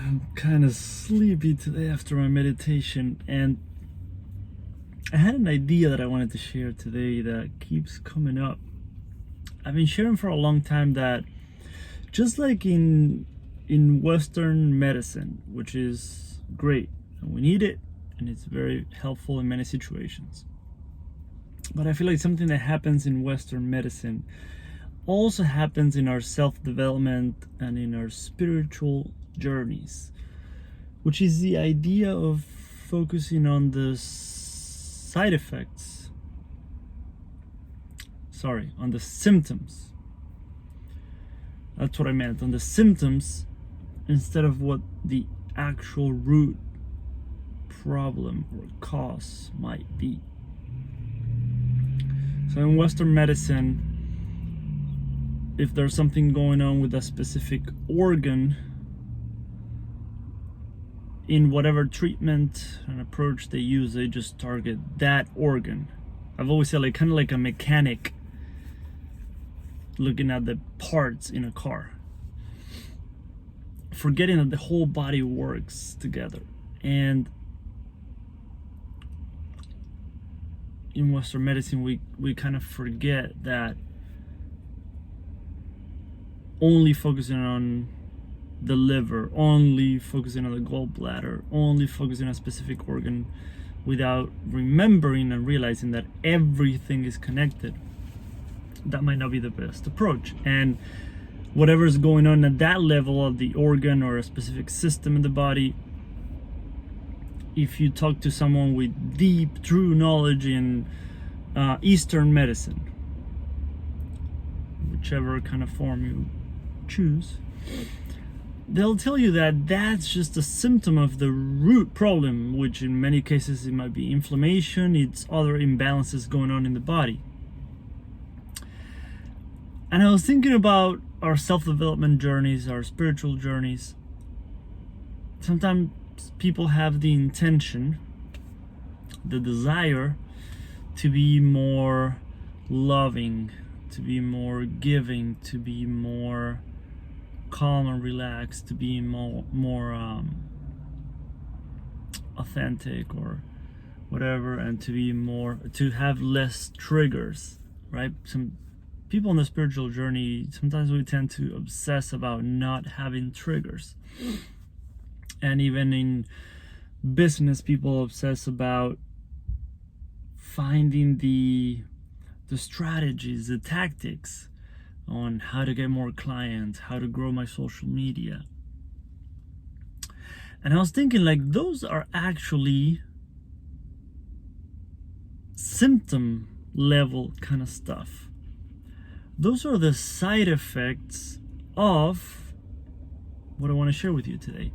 I'm kind of sleepy today after my meditation, and I had an idea that I wanted to share today that keeps coming up. I've been sharing for a long time that just like in Western medicine, which is great and we need it and it's very helpful in many situations. But I feel like something that happens in Western medicine also happens in our self-development and in our spiritual journeys, which is the idea of focusing on the side effects, on the symptoms. That's what I meant, on the symptoms instead of what the actual root problem or cause might be. So in Western medicine, if there's something going on with a specific organ, in whatever treatment and approach they use, they just target that organ. I've always said, like, kind of like a mechanic looking at the parts in a car, forgetting that the whole body works together. And in Western medicine, we kind of forget that only focusing on the liver, only focusing on the gallbladder, only focusing on a specific organ without remembering and realizing that everything is connected, that might not be the best approach. And whatever is going on at that level of the organ or a specific system in the body, if you talk to someone with deep, true knowledge in Eastern medicine, whichever kind of form you choose, they'll tell you that that's just a symptom of the root problem, which in many cases it might be inflammation, it's other imbalances going on in the body. And I was thinking about our self-development journeys, our spiritual journeys. Sometimes people have the intention, the desire to be more loving, to be more giving, to be more calm and relaxed, to be more authentic or whatever, and to have less triggers, right? Some people on the spiritual journey, sometimes we tend to obsess about not having triggers. And even in business, people obsess about finding the strategies, the tactics on how to get more clients, how to grow my social media. And I was thinking, like, those are actually symptom level kind of stuff. Those are the side effects of what I want to share with you today.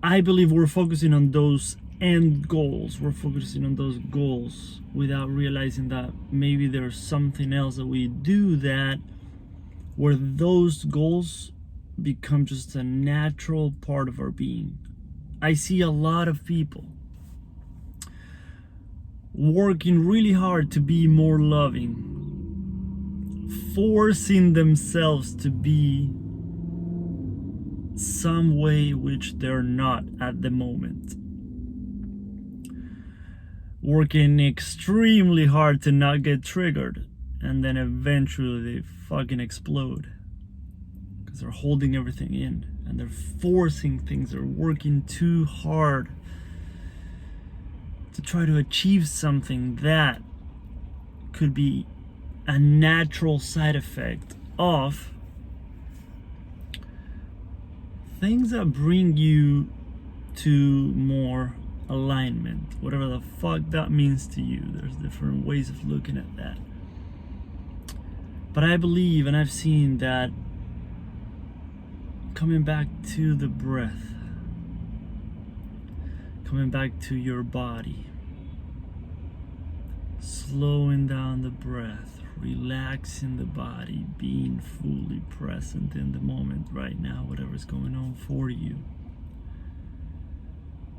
I believe we're focusing on those end goals. We're focusing on those goals without realizing that maybe there's something else that we do that where those goals become just a natural part of our being. I see a lot of people working really hard to be more loving, forcing themselves to be some way which they're not at the moment, working extremely hard to not get triggered, and then eventually they fucking explode because they're holding everything in and they're forcing things, they're working too hard to try to achieve something that could be a natural side effect of things that bring you to more alignment, whatever the fuck that means to you. There's different ways of looking at that. But I believe, and I've seen that coming back to the breath, coming back to your body, slowing down the breath, relaxing the body, being fully present in the moment right now, whatever's going on for you.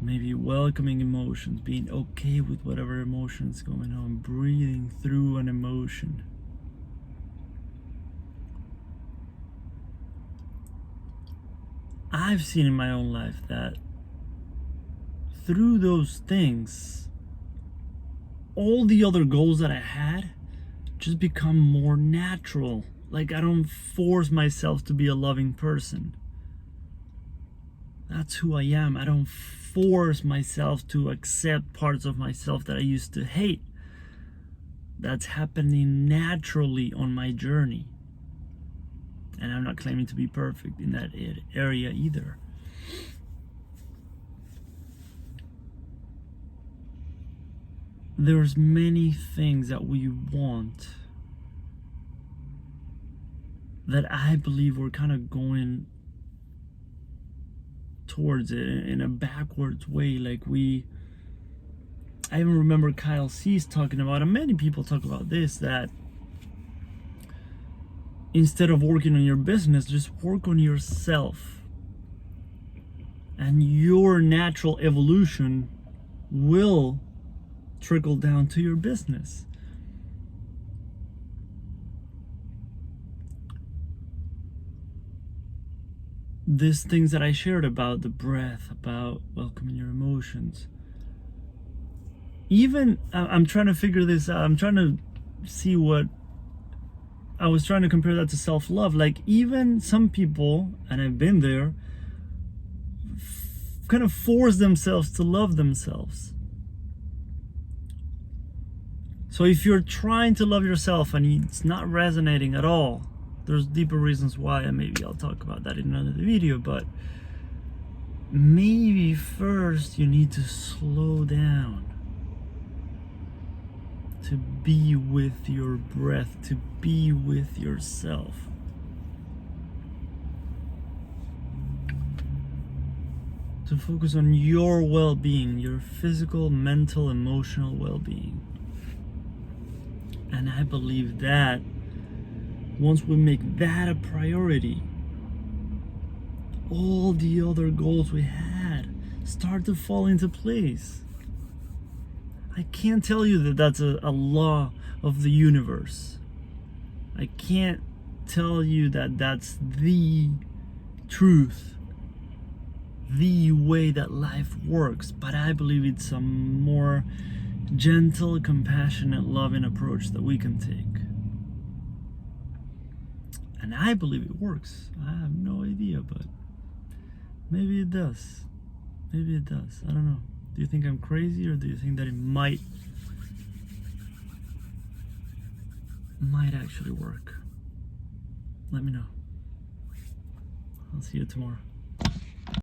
Maybe welcoming emotions, being okay with whatever emotion's going on, breathing through an emotion. I've seen in my own life that through those things, all the other goals that I had just become more natural. Like, I don't force myself to be a loving person. That's who I am. I don't force myself to accept parts of myself that I used to hate. That's happening naturally on my journey. And I'm not claiming to be perfect in that area either. There's many things that we want that I believe we're kind of going towards it in a backwards way. Like I even remember Kyle Cease talking about, and many people talk about this, that instead of working on your business, just work on yourself. And your natural evolution will trickle down to your business. These things that I shared about the breath, about welcoming your emotions. Even, I'm trying to figure this out. I'm trying to see what, I was trying to compare that to self-love. Like, even some people, and I've been there, kind of force themselves to love themselves. So if you're trying to love yourself and it's not resonating at all, there's deeper reasons why, and maybe I'll talk about that in another video, but maybe first you need to slow down to be with your breath, to be with yourself. To focus on your well-being, your physical, mental, emotional well-being. And I believe that once we make that a priority, all the other goals we had start to fall into place. I can't tell you that that's a law of the universe. I can't tell you that that's the truth, the way that life works, but I believe it's a more gentle, compassionate, loving approach that we can take. And I believe it works. I have no idea, but maybe it does. Maybe it does. I don't know. Do you think I'm crazy, or do you think that it might actually work? Let me know. I'll see you tomorrow.